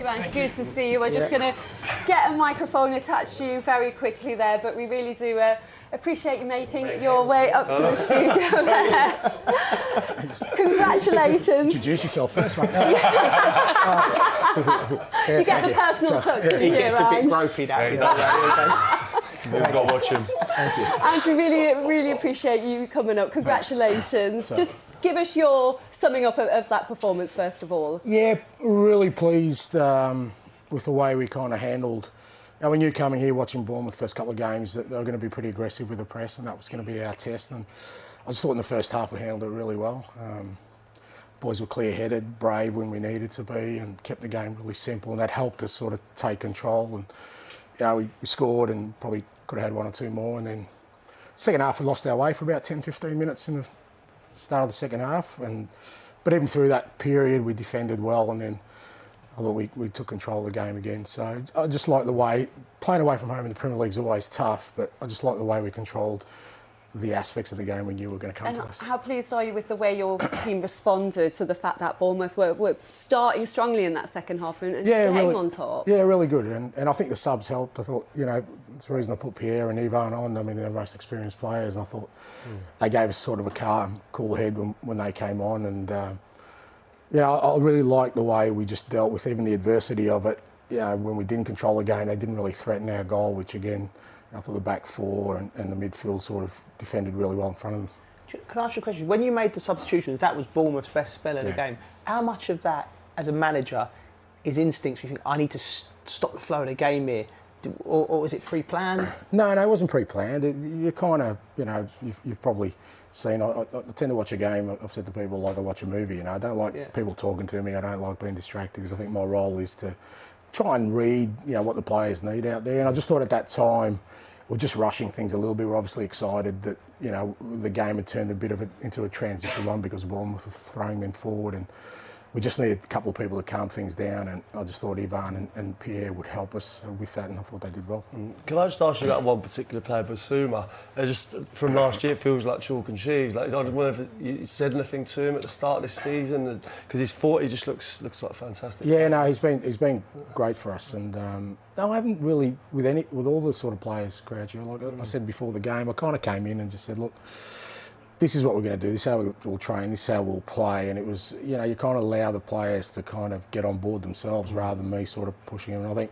Ange, good to see you. We're just going to get a microphone attached to you very quickly there, but we really do appreciate you making your way up to the studio there. Congratulations. Introduce yourself first, mate. You get the personal touches He here, gets a bit Ange. gropey that. We've got to watch him. Thank you. Ange, we really appreciate you coming up. Congratulations. Just give us your summing up of that performance, first of all. Yeah, really pleased with the way we kind of handled. Now, we knew coming here, watching Bournemouth first couple of games, that they were going to be pretty aggressive with the press, and that was going to be our test. And I just thought in the first half we handled it really well. Boys were clear-headed, brave when we needed to be, and kept the game really simple, and that helped us sort of take control. And we scored and probably could have had one or two more. And then second half we lost our way for about 10-15 minutes in the start of the second half. But even through that period we defended well, and then I thought we took control of the game again. So I just like the way, playing away from home in the Premier League is always tough, but I just like the way we controlled the aspects of the game we knew were going to come to us. How pleased are you with the way your team responded to the fact that Bournemouth were starting strongly in that second half and staying really, on top? Yeah, really good. And I think the subs helped. I thought, it's the reason I put Pierre and Ivan on. I mean, they're the most experienced players. And I thought they gave us sort of a calm, cool head when they came on. And, I really liked the way we just dealt with even the adversity of it. When we didn't control the game, they didn't really threaten our goal, which again, I thought the back four and the midfield sort of defended really well in front of them. Can I ask you a question? When you made the substitutions, that was Bournemouth's best spell of the game. How much of that, as a manager, is instincts? You think, I need to stop the flow of the game here? Or was it pre-planned? No, it wasn't pre-planned. You kind of, you've probably seen, I tend to watch a game, I've said to people, like I watch a movie, I don't like people talking to me, I don't like being distracted, because I think my role is to try and read, what the players need out there. And I just thought at that time, we're just rushing things a little bit. We're obviously excited that, the game had turned a bit of it into a transition one because Bournemouth was throwing men forward, and we just needed a couple of people to calm things down, and I just thought Ivan and Pierre would help us with that, and I thought they did well. Can I just ask you about one particular player, Basuma? Just from last year, it feels like chalk and cheese. I don't know if you said anything to him at the start of this season, because he's 40, he just looks like fantastic. Yeah, no, he's been great for us, and no, I haven't really with all the sort of players, Groucho. Like I said before the game, I kind of came in and just said, look, this is what we're going to do, this is how we'll train, this is how we'll play. And it was, you kind of allow the players to kind of get on board themselves rather than me sort of pushing them. And I think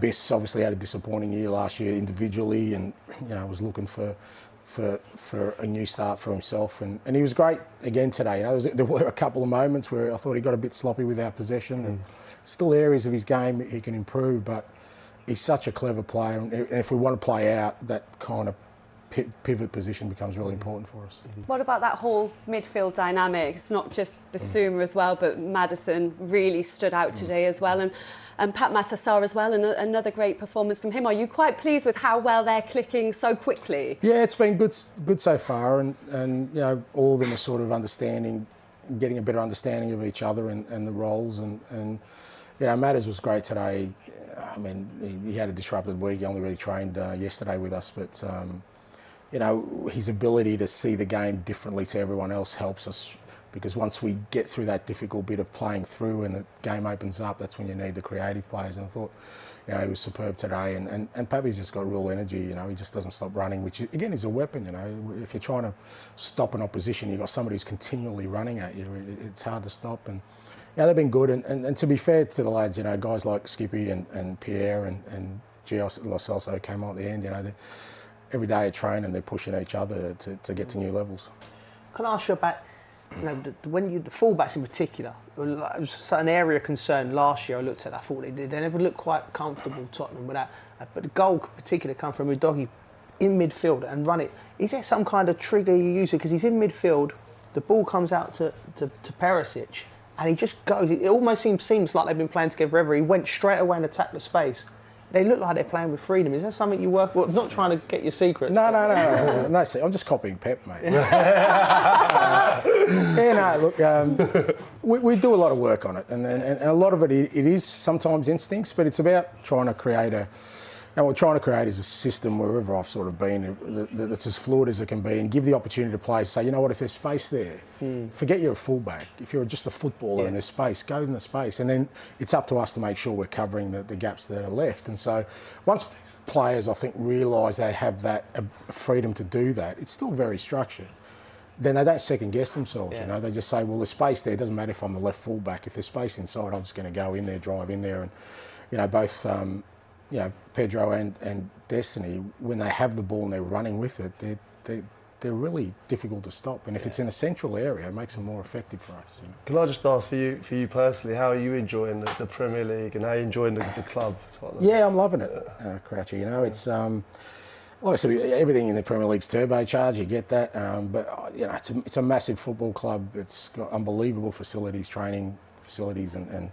Biss obviously had a disappointing year last year individually, and, was looking for a new start for himself. And he was great again today. There were a couple of moments where I thought he got a bit sloppy with our possession, and still areas of his game he can improve, but he's such a clever player. And if we want to play out, that kind of pivot position becomes really important for us. What about that whole midfield dynamic? It's not just Basuma as well, but Maddison really stood out today as well, and Pat Matassar as well, and another great performance from him. Are you quite pleased with how well they're clicking so quickly? Yeah, it's been good so far, and all of them are sort of getting a better understanding of each other and the roles, and Matters was great today. I mean, he had a disrupted week. He only really trained yesterday with us, but his ability to see the game differently to everyone else helps us, because once we get through that difficult bit of playing through and the game opens up, that's when you need the creative players. And I thought, he was superb today. And Pappy's just got real energy. He just doesn't stop running, which again is a weapon. If you're trying to stop an opposition, you've got somebody who's continually running at you. It's hard to stop. And they've been good. And to be fair to the lads, guys like Skippy and Pierre and Gio Lo Celso came on at the end. Every day at training, they're pushing each other to get to new levels. Can I ask you about, when the fullbacks in particular, it was an area of concern last year. I looked at that, I thought they never looked quite comfortable, Tottenham, with that. But the goal particularly come from Udogie in midfield and run it. Is there some kind of trigger you use? Because he's in midfield, the ball comes out to Perisic, and he just goes. It almost seems like they've been playing together forever. He went straight away and attacked the space. They look like they're playing with freedom. Is that something you work for? I'm not trying to get your secrets. No, see, I'm just copying Pep, mate. We do a lot of work on it, and a lot of it is sometimes instincts, but it's about trying to create And what we're trying to create is a system wherever I've sort of been that's as fluid as it can be, and give the opportunity to players to say, you know what, if there's space there, forget you're a fullback. If you're just a footballer and there's space, go in the space. And then it's up to us to make sure we're covering the gaps that are left. And so once players, I think, realise they have that freedom to do that, it's still very structured. Then they don't second guess themselves, you know. They just say, well, there's space there. It doesn't matter if I'm the left fullback. If there's space inside, I'm just going to go in there, drive in there. And, you know, both, you know, Pedro and Destiny, when they have the ball and they're running with it, they're really difficult to stop. And if it's in a central area, it makes them more effective for us. You know? Can I just ask for you personally, how are you enjoying the Premier League and how are you enjoying the club? Tottenham? Yeah, I'm loving it, Crouchy. You know, it's like I said, everything in the Premier League's turbocharged. You get that, but you know, it's a massive football club. It's got unbelievable facilities, training facilities, and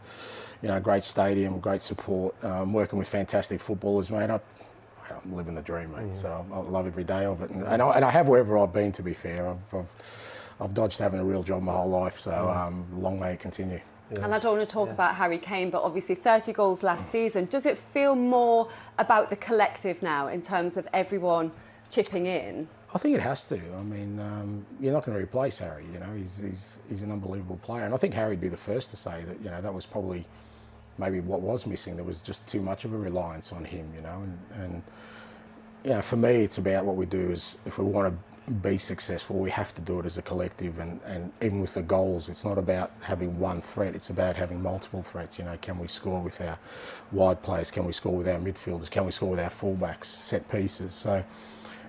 you know, great stadium, great support. Working with fantastic footballers, mate. I'm living the dream, mate. So I love every day of it, and I have wherever I've been. To be fair, I've dodged having a real job my whole life. So long may it continue. Yeah. And I don't want to talk about Harry Kane, but obviously 30 goals last season. Does it feel more about the collective now in terms of everyone chipping in? I think it has to. I mean, you're not going to replace Harry. You know, he's an unbelievable player, and I think Harry'd be the first to say that. You know, that was probably maybe what was missing. There was just too much of a reliance on him. You know, and you know, for me, it's about what we do. Is if we want to be successful, we have to do it as a collective, and even with the goals, it's not about having one threat, it's about having multiple threats. You know, can we score with our wide players, can we score with our midfielders, can we score with our fullbacks, set pieces? So,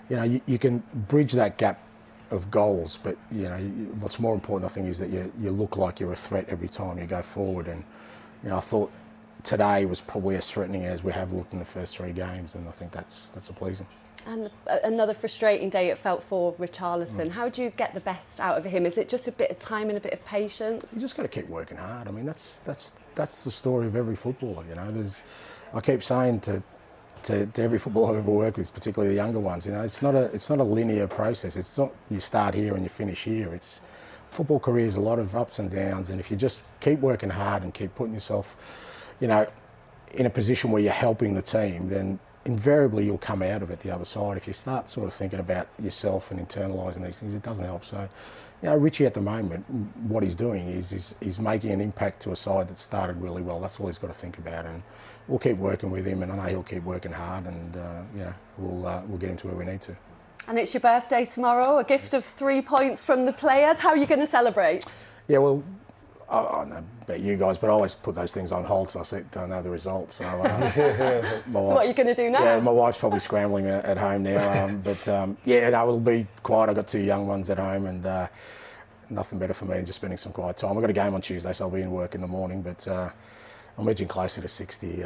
you know, you can bridge that gap of goals, but you know, what's more important, I think, is that you look like you're a threat every time you go forward. And you know, I thought today was probably as threatening as we have looked in the first 3 games, and I think that's a pleasing. And another frustrating day it felt for Richarlison. How do you get the best out of him? Is it just a bit of time and a bit of patience? You just got to keep working hard. I mean, that's the story of every footballer. You know, I keep saying to every footballer I've ever worked with, particularly the younger ones, you know, it's not a linear process. It's not you start here and you finish here. It's football career is a lot of ups and downs, and if you just keep working hard and keep putting yourself, you know, in a position where you're helping the team, then invariably you'll come out of it the other side. If you start sort of thinking about yourself and internalising these things, it doesn't help. So, you know, Richie at the moment, what he's doing is he's making an impact to a side that started really well. That's all he's got to think about, and we'll keep working with him, and I know he'll keep working hard, and you know, we'll get him to where we need to. And it's your birthday tomorrow, a gift of 3 points from the players. How are you going to celebrate? Yeah, well, I don't know about you guys, but I always put those things on hold till I don't know the results. So, so what are you going to do now? Yeah, my wife's probably scrambling at home now. But yeah, no, it'll be quiet. I've got 2 young ones at home, and nothing better for me than just spending some quiet time. I've got a game on Tuesday, so I'll be in work in the morning. But I'm edging closer to 60,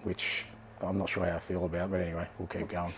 which I'm not sure how I feel about. But anyway, we'll keep going.